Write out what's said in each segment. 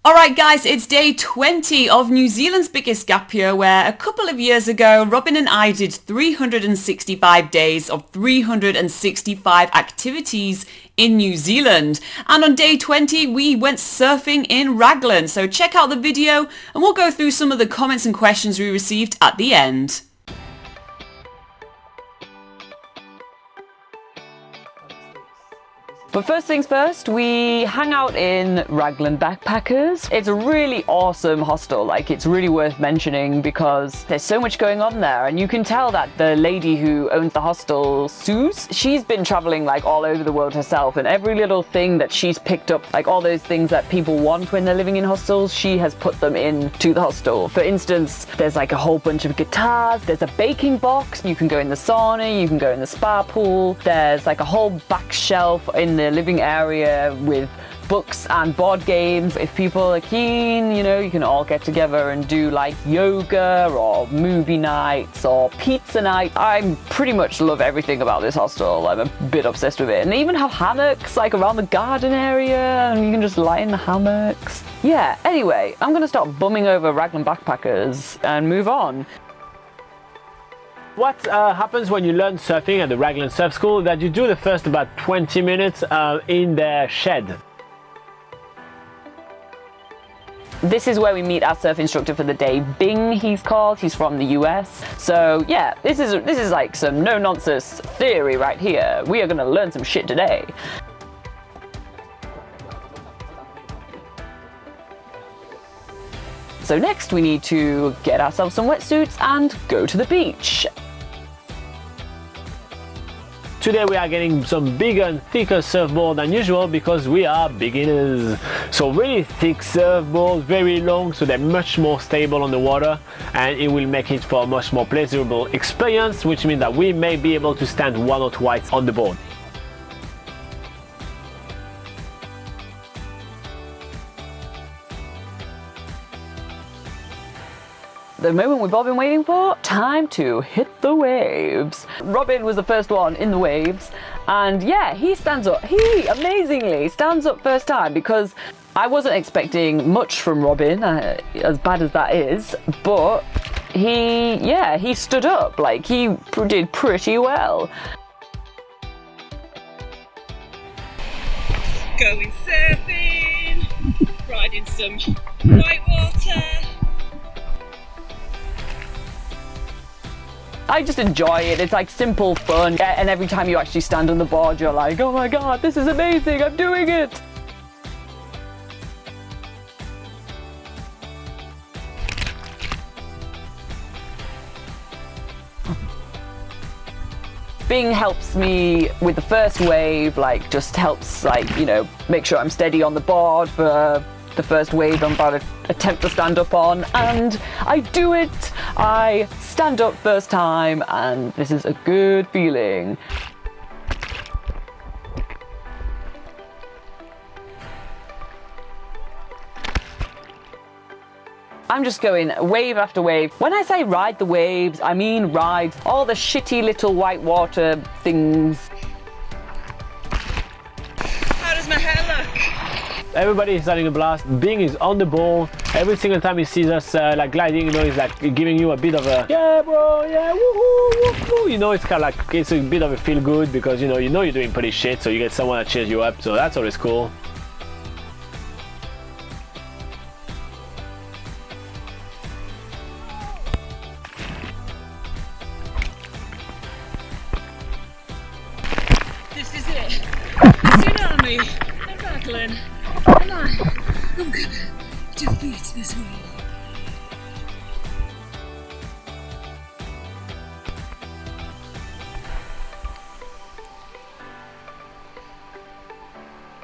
Alright guys, it's day 20 of New Zealand's biggest gap year, where a couple of years ago Robin and I did 365 days of 365 activities in New Zealand. And on day 20 we went surfing in Raglan, so check out the video and we'll go through some of the comments and questions we received at the end. But first things first, we hang out in Raglan Backpackers. It's a really awesome hostel, it's really worth mentioning because there's so much going on there, and you can tell that the lady who owns the hostel, Suze, she's been traveling all over the world herself, and every little thing that she's picked up, all those things that people want when they're living in hostels, she has put them into the hostel. For instance, there's a whole bunch of guitars, there's a baking box, you can go in the sauna, you can go in the spa pool, there's a whole back shelf in the living area with books and board games. If people are keen, you can all get together and do yoga or movie nights or pizza night. I pretty much love everything about this hostel. I'm a bit obsessed with it. And they even have hammocks around the garden area, and you can just lie in the hammocks. Yeah, anyway, I'm gonna stop bumming over Raglan Backpackers and move on. What happens when you learn surfing at the Raglan Surf School is that you do the first about 20 minutes in their shed. This is where we meet our surf instructor for the day. Bing, he's called. He's from the US. So yeah, this is some no-nonsense theory right here. We are gonna learn some shit today. So next we need to get ourselves some wetsuits and go to the beach. Today we are getting some bigger and thicker surfboard than usual because we are beginners. So really thick surfboards, very long, so they're much more stable on the water, and it will make it for a much more pleasurable experience, which means that we may be able to stand one or twice on the board. The moment we've all been waiting for, time to hit the waves. Robin was the first one in the waves, and yeah, he amazingly stands up first time, because I wasn't expecting much from Robin, as bad as that is, but he stood up, he did pretty well. Going surfing, riding some white water. I just enjoy it. It's simple fun, and every time you actually stand on the board, you're like, oh my god, this is amazing, I'm doing it! Bing helps me with the first wave, just helps, make sure I'm steady on the board for the first wave I'm about to attempt to stand up on, and I do it! I stand up first time, and this is a good feeling. I'm just going wave after wave. When I say ride the waves, I mean ride all the shitty little white water things. How does my hair look? Everybody is having a blast. Bing is on the ball. Every single time he sees us gliding, he's giving you a bit of a yeah bro, yeah woohoo, woohoo. It's kind of it's a bit of a feel good, because you're doing pretty shit, so you get someone that cheers you up, so that's always cool. This is it. Tsunami and Raglan. And I'm gonna defeat this wave.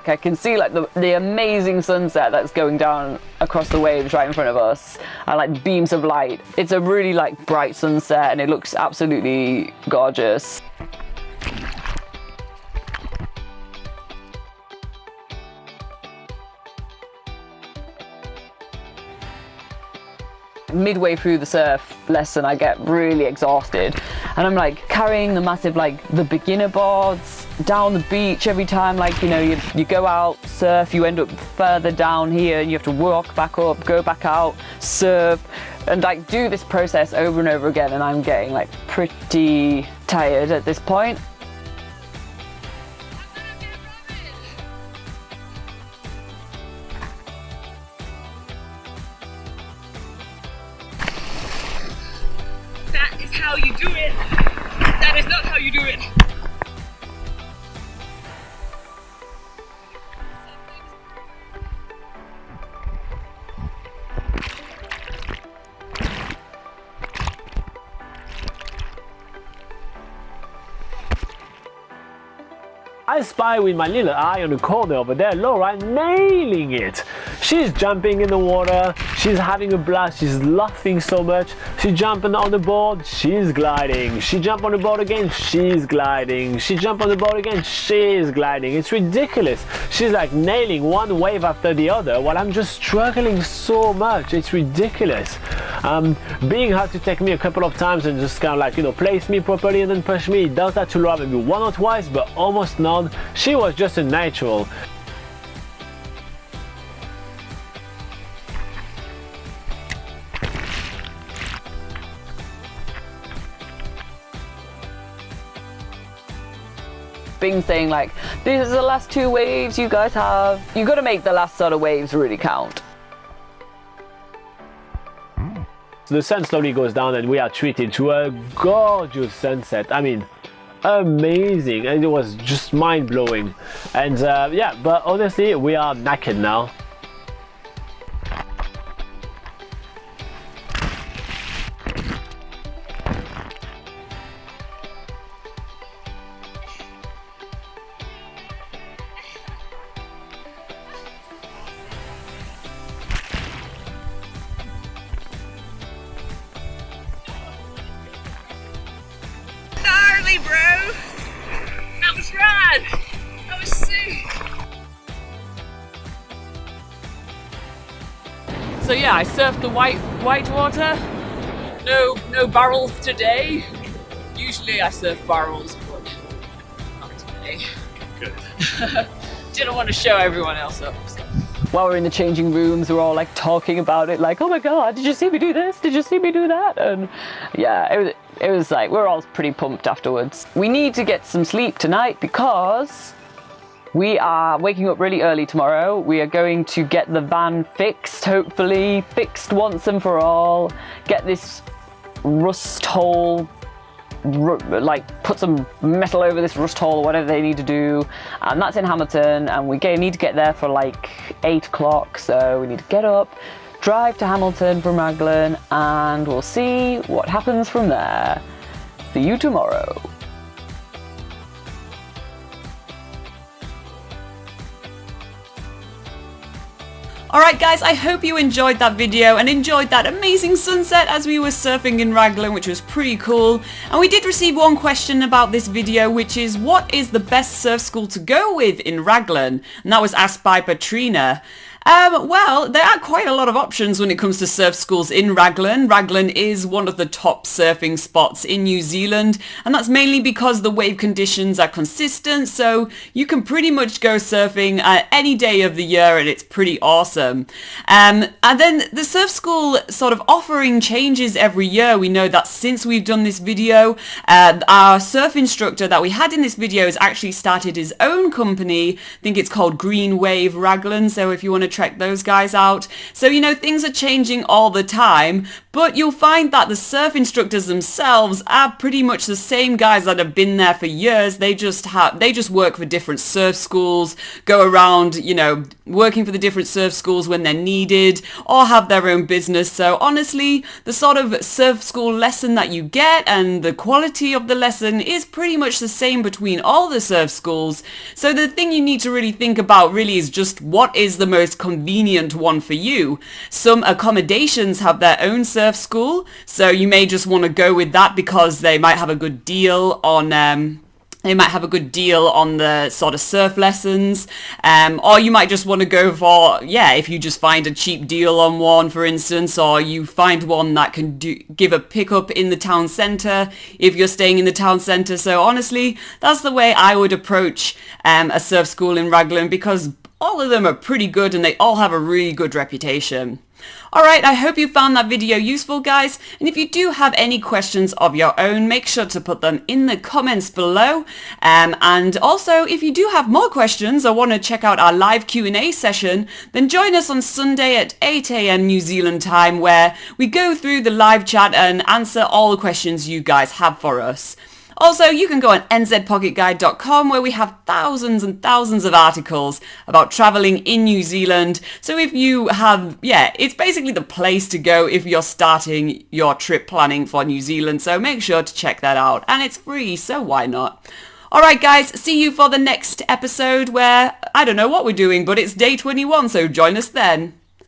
I can see the amazing sunset that's going down across the waves right in front of us, and beams of light. It's a really bright sunset, and it looks absolutely gorgeous. Midway through the surf lesson, I get really exhausted, and I'm carrying the massive the beginner boards, down the beach every time, like, you know, you go out, surf, you end up further down here and you have to walk back up, go back out, surf, and like do this process over and over again, and I'm getting like pretty tired at this point. That is how you do it. That is not how you do it. I spy with my little eye on the corner over there Laura nailing it. She's jumping in the water, she's having a blast, she's laughing so much. She's jumping on the board, she's gliding. She jump on the board again, she's gliding. She jump on the board again, she's gliding. It's ridiculous. She's like nailing one wave after the other while I'm just struggling so much. It's ridiculous. Being had to take me a couple of times and just kind of like, you know, place me properly and then push me. It does that to Laura maybe one or twice, but almost none. She was just a natural. Bing saying like, these are the last 2 waves you guys have. You got to make the last sort of waves really count. The sun slowly goes down and we are treated to a gorgeous sunset. I mean, amazing, and it was just mind-blowing. And yeah, but honestly we are knackered now. Bro, that was rad. That was sick. So yeah, I surfed the white water. No barrels today. Usually I surf barrels, but not today. Good. Didn't want to show everyone else up. So. While we're in the changing rooms, we're all like talking about it, like, oh my god, did you see me do this? Did you see me do that? And yeah, it was like, we're all pretty pumped afterwards. We need to get some sleep tonight because we are waking up really early tomorrow. We are going to get the van fixed, hopefully, fixed once and for all. Get this rust hole, like put some metal over this rust hole or whatever they need to do, and that's in Hamilton, and we need to get there for like 8 o'clock, so we need to get up, drive to Hamilton from Raglan, and we'll see what happens from there. See you tomorrow. Alright guys, I hope you enjoyed that video and enjoyed that amazing sunset as we were surfing in Raglan, which was pretty cool. And we did receive one question about this video, which is what is the best surf school to go with in Raglan? And that was asked by Patrina. Well, there are quite a lot of options when it comes to surf schools in Raglan. Raglan is one of the top surfing spots in New Zealand, and that's mainly because the wave conditions are consistent, so you can pretty much go surfing any day of the year, and it's pretty awesome. And then the surf school sort of offering changes every year. We know that since we've done this video, our surf instructor that we had in this video has actually started his own company. I think it's called Green Wave Raglan, so if you want to check those guys out. So, you know, things are changing all the time, but you'll find that the surf instructors themselves are pretty much the same guys that have been there for years. They just work for different surf schools, go around, you know, working for the different surf schools when they're needed, or have their own business. So honestly, the sort of surf school lesson that you get and the quality of the lesson is pretty much the same between all the surf schools. So the thing you need to really think about really is just what is the most convenient one for you. Some accommodations have their own surf school, so you may just want to go with that because they might have a good deal on They might have a good deal on the sort of surf lessons, or you might just want to go for, if you just find a cheap deal on one, for instance, or you find one that can give a pickup in the town centre if you're staying in the town centre. So honestly, that's the way I would approach a surf school in Raglan, because all of them are pretty good and they all have a really good reputation. Alright, I hope you found that video useful, guys, and if you do have any questions of your own, make sure to put them in the comments below, and also if you do have more questions or want to check out our live Q&A session, then join us on Sunday at 8 AM New Zealand time, where we go through the live chat and answer all the questions you guys have for us. Also, you can go on nzpocketguide.com, where we have thousands and thousands of articles about travelling in New Zealand. So if you have, it's basically the place to go if you're starting your trip planning for New Zealand. So make sure to check that out. And it's free, so why not? Alright guys, see you for the next episode where, I don't know what we're doing, but it's day 21, so join us then.